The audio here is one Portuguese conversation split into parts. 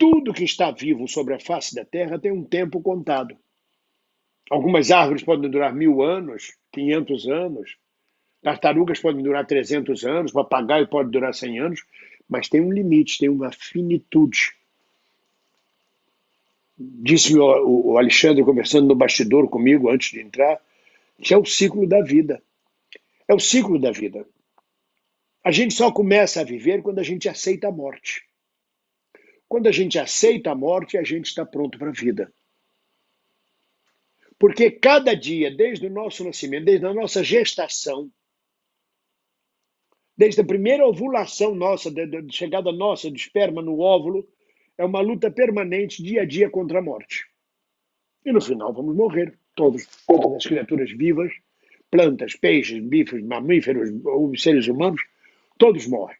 Tudo que está vivo sobre a face da Terra tem um tempo contado. Algumas árvores podem durar 1000 anos, 500 anos, tartarugas podem durar 300 anos, papagaio pode durar 100 anos, mas tem um limite, tem uma finitude. Disse o Alexandre, conversando no bastidor comigo antes de entrar, que é o ciclo da vida. É o ciclo da vida. A gente só começa a viver quando a gente aceita a morte. Quando a gente aceita a morte, a gente está pronto para a vida. Porque cada dia, desde o nosso nascimento, desde a nossa gestação, desde a primeira ovulação nossa, da chegada nossa de esperma no óvulo, é uma luta permanente, dia a dia, contra a morte. E no final vamos morrer, todas as criaturas vivas, plantas, peixes, bifes, mamíferos, seres humanos, todos morrem.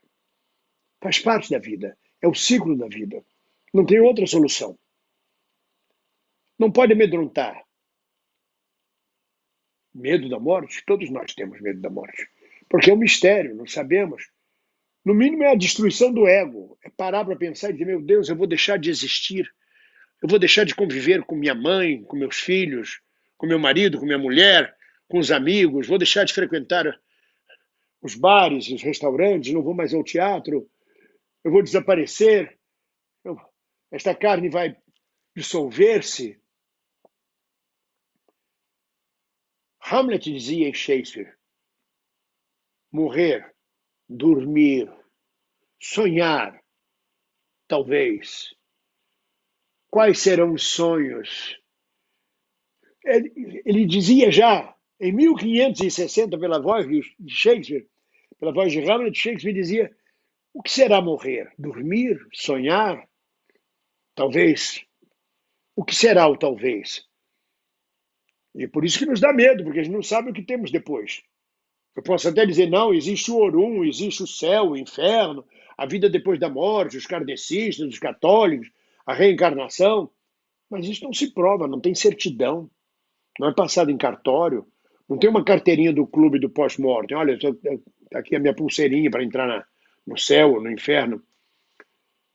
Faz parte da vida, é o ciclo da vida. Não tem outra solução. Não pode amedrontar. Medo da morte? Todos nós temos medo da morte. Porque é um mistério, não sabemos. No mínimo é a destruição do ego. É parar para pensar e dizer, meu Deus, eu vou deixar de existir. Eu vou deixar de conviver com minha mãe, com meus filhos, com meu marido, com minha mulher, com os amigos. Vou deixar de frequentar os bares, os restaurantes, não vou mais ao teatro. Eu vou desaparecer. Esta carne vai dissolver-se. Hamlet dizia em Shakespeare: morrer, dormir, sonhar, talvez. Quais serão os sonhos? Ele dizia já, em 1560, pela voz de Shakespeare, pela voz de Hamlet, Shakespeare dizia: o que será morrer? Dormir? Sonhar? Talvez. O que será o talvez? E é por isso que nos dá medo, porque a gente não sabe o que temos depois. Eu posso até dizer, não, existe o Orum, existe o céu, o inferno, a vida depois da morte, os kardecistas, os católicos, a reencarnação. Mas isso não se prova, não tem certidão, não é passado em cartório, não tem uma carteirinha do clube do pós-mortem. Olha, está aqui a minha pulseirinha para entrar no céu ou no inferno.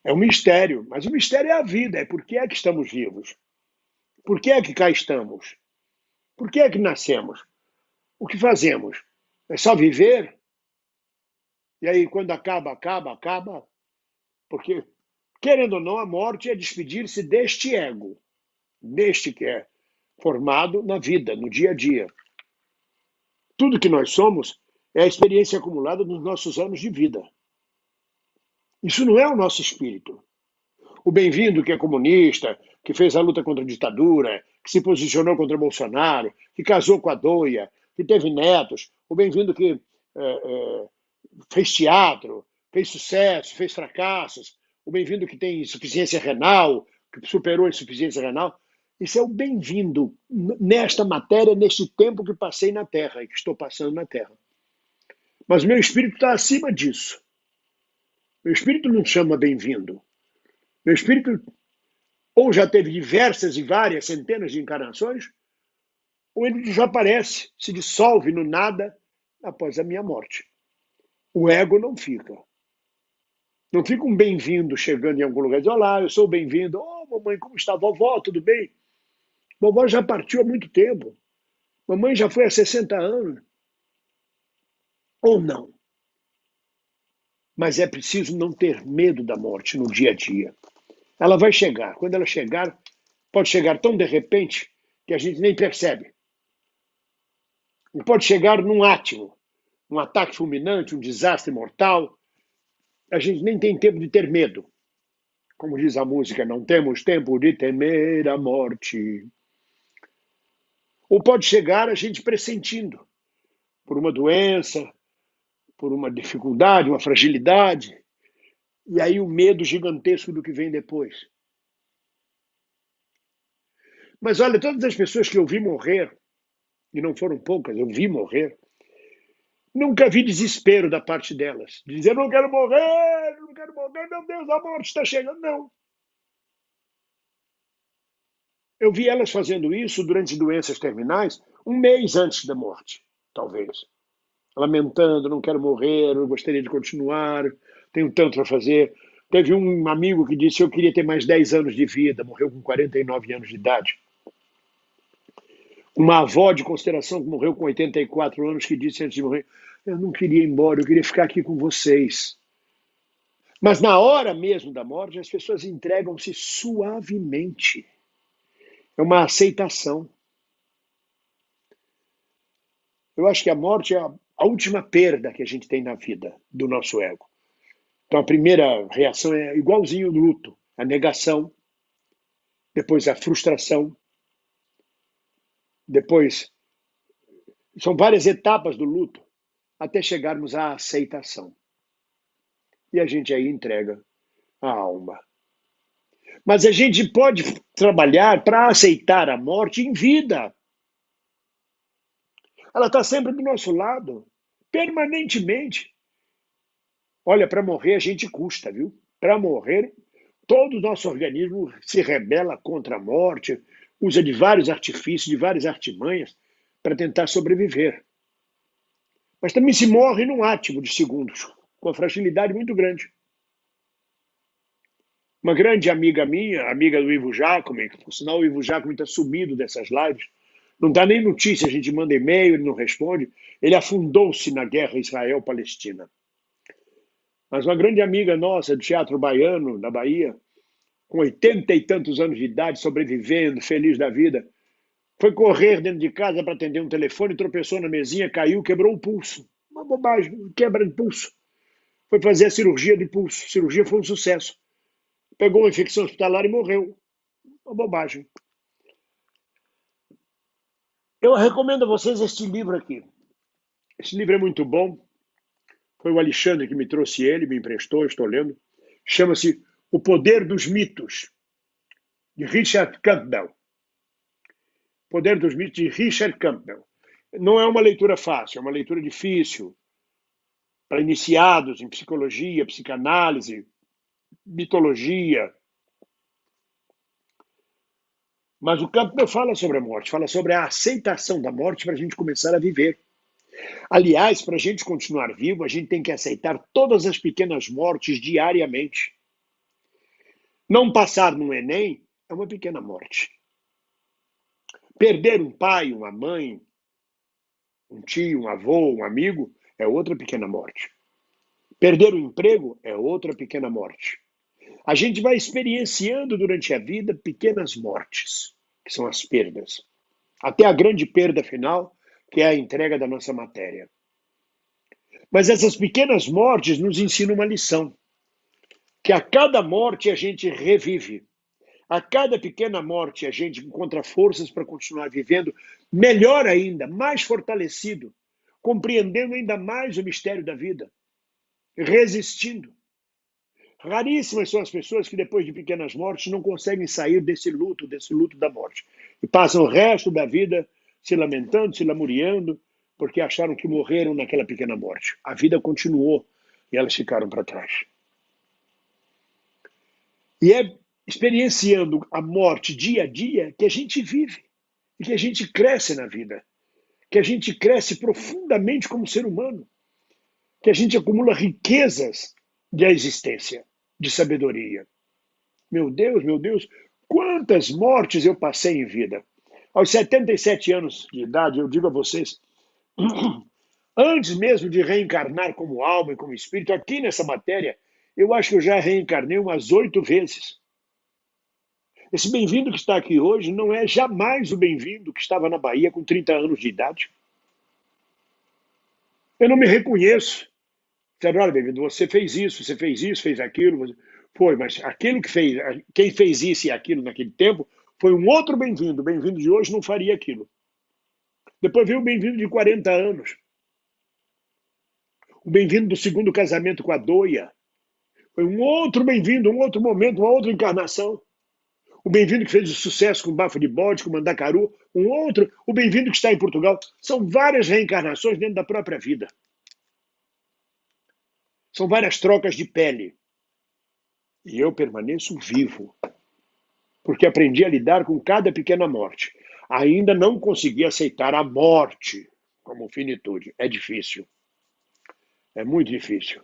É um mistério, mas o mistério é a vida, é por que é que estamos vivos. Por que é que cá estamos? Por que é que nascemos? O que fazemos? É só viver? E aí, quando acaba, acaba, acaba? Porque, querendo ou não, a morte é despedir-se deste ego, deste que é formado na vida, no dia a dia. Tudo que nós somos é a experiência acumulada nos nossos anos de vida. Isso não é o nosso espírito. O Bem-vindo, que é comunista, que fez a luta contra a ditadura, que se posicionou contra Bolsonaro, que casou com a Doia, que teve netos, o Bem-vindo que fez teatro, fez sucesso, fez fracassos, o Bem-vindo que tem insuficiência renal, que superou a insuficiência renal. Isso é o bem-vindo nesta matéria, neste tempo que passei na Terra e que estou passando na Terra. Mas meu espírito está acima disso. Meu espírito não chama bem-vindo. Meu espírito ou já teve diversas e várias centenas de encarnações, ou ele desaparece, se dissolve no nada após a minha morte. O ego não fica. Não fica um bem-vindo chegando em algum lugar e diz, olá, eu sou bem-vindo. Oh, mamãe, como está? Vovó, tudo bem? Vovó já partiu há muito tempo. Mamãe já foi há 60 anos. Ou não. Mas é preciso não ter medo da morte no dia a dia. Ela vai chegar. Quando ela chegar, pode chegar tão de repente que a gente nem percebe. E pode chegar num átimo, um ataque fulminante, um desastre mortal. A gente nem tem tempo de ter medo. Como diz a música, não temos tempo de temer a morte. Ou pode chegar a gente pressentindo por uma doença, por uma dificuldade, uma fragilidade, e aí o medo gigantesco do que vem depois. Mas olha, todas as pessoas que eu vi morrer, e não foram poucas, eu vi morrer, nunca vi desespero da parte delas. De dizer, não quero morrer, não quero morrer, meu Deus, a morte está chegando. Não. Eu vi elas fazendo isso durante doenças terminais, um mês antes da morte, talvez. Lamentando, não quero morrer, eu gostaria de continuar, tenho tanto para fazer. Teve um amigo que disse: eu queria ter mais 10 anos de vida, morreu com 49 anos de idade. Uma avó de consideração que morreu com 84 anos, que disse antes de morrer: eu não queria ir embora, eu queria ficar aqui com vocês. Mas na hora mesmo da morte, as pessoas entregam-se suavemente. É uma aceitação. Eu acho que a morte é a última perda que a gente tem na vida do nosso ego. Então a primeira reação é igualzinho do luto, a negação, depois a frustração, depois são várias etapas do luto até chegarmos à aceitação. E a gente aí entrega a alma. Mas a gente pode trabalhar para aceitar a morte em vida. Ela está sempre do nosso lado, permanentemente. Olha, para morrer a gente custa, viu? Para morrer, todo o nosso organismo se rebela contra a morte, usa de vários artifícios, de várias artimanhas para tentar sobreviver. Mas também se morre num átimo de segundos, com uma fragilidade muito grande. Uma grande amiga minha, amiga do Ivo Jacome, por sinal o Ivo Jacome está sumido dessas lives, não dá nem notícia, a gente manda e-mail, ele não responde, ele afundou-se na guerra Israel-Palestina. Mas uma grande amiga nossa do teatro baiano, da Bahia, com 80 e tantos anos de idade, sobrevivendo, feliz da vida, foi correr dentro de casa para atender um telefone, tropeçou na mesinha, caiu, quebrou o pulso. Uma bobagem, quebra de pulso. Foi fazer a cirurgia de pulso. A cirurgia foi um sucesso. Pegou uma infecção hospitalar e morreu. Uma bobagem. Eu recomendo a vocês este livro aqui. Esse livro é muito bom. Foi o Alexandre que me trouxe ele, me emprestou, estou lendo. Chama-se O Poder dos Mitos, de Richard Campbell. Poder dos Mitos, de Richard Campbell. Não é uma leitura fácil, é uma leitura difícil para iniciados em psicologia, psicanálise, mitologia. Mas o Campbell fala sobre a morte, fala sobre a aceitação da morte para a gente começar a viver. Aliás, para a gente continuar vivo, a gente tem que aceitar todas as pequenas mortes diariamente. Não passar no Enem é uma pequena morte. Perder um pai, uma mãe, um tio, um avô, um amigo, é outra pequena morte. Perder o emprego é outra pequena morte. A gente vai experienciando durante a vida pequenas mortes, que são as perdas. Até a grande perda final, que é a entrega da nossa matéria. Mas essas pequenas mortes nos ensinam uma lição. Que a cada morte a gente revive. A cada pequena morte a gente encontra forças para continuar vivendo, melhor ainda, mais fortalecido, compreendendo ainda mais o mistério da vida, resistindo. Raríssimas são as pessoas que depois de pequenas mortes não conseguem sair desse luto da morte. E passam o resto da vida se lamentando, se lamuriando, porque acharam que morreram naquela pequena morte. A vida continuou e elas ficaram para trás. E é experienciando a morte dia a dia que a gente vive e que a gente cresce na vida, que a gente cresce profundamente como ser humano, que a gente acumula riquezas de existência, de sabedoria. Meu Deus, quantas mortes eu passei em vida. Aos 77 anos de idade, eu digo a vocês, antes mesmo de reencarnar como alma e como espírito, aqui nessa matéria, eu acho que eu já reencarnei umas 8 vezes. Esse bem-vindo que está aqui hoje não é jamais o bem-vindo que estava na Bahia com 30 anos de idade. Eu não me reconheço. Olha, bem-vindo, você fez isso, fez aquilo. Foi, mas aquilo que fez, quem fez isso e aquilo naquele tempo foi um outro bem-vindo. O bem-vindo de hoje não faria aquilo. Depois veio o bem-vindo de 40 anos. O bem-vindo do segundo casamento com a Doia. Foi um outro bem-vindo, um outro momento, uma outra encarnação. O bem-vindo que fez o sucesso com Bafo de Bode, com Mandacaru, um outro, o bem-vindo que está em Portugal. São várias reencarnações dentro da própria vida. São várias trocas de pele. E eu permaneço vivo, porque aprendi a lidar com cada pequena morte. Ainda não consegui aceitar a morte como finitude. É difícil. É muito difícil.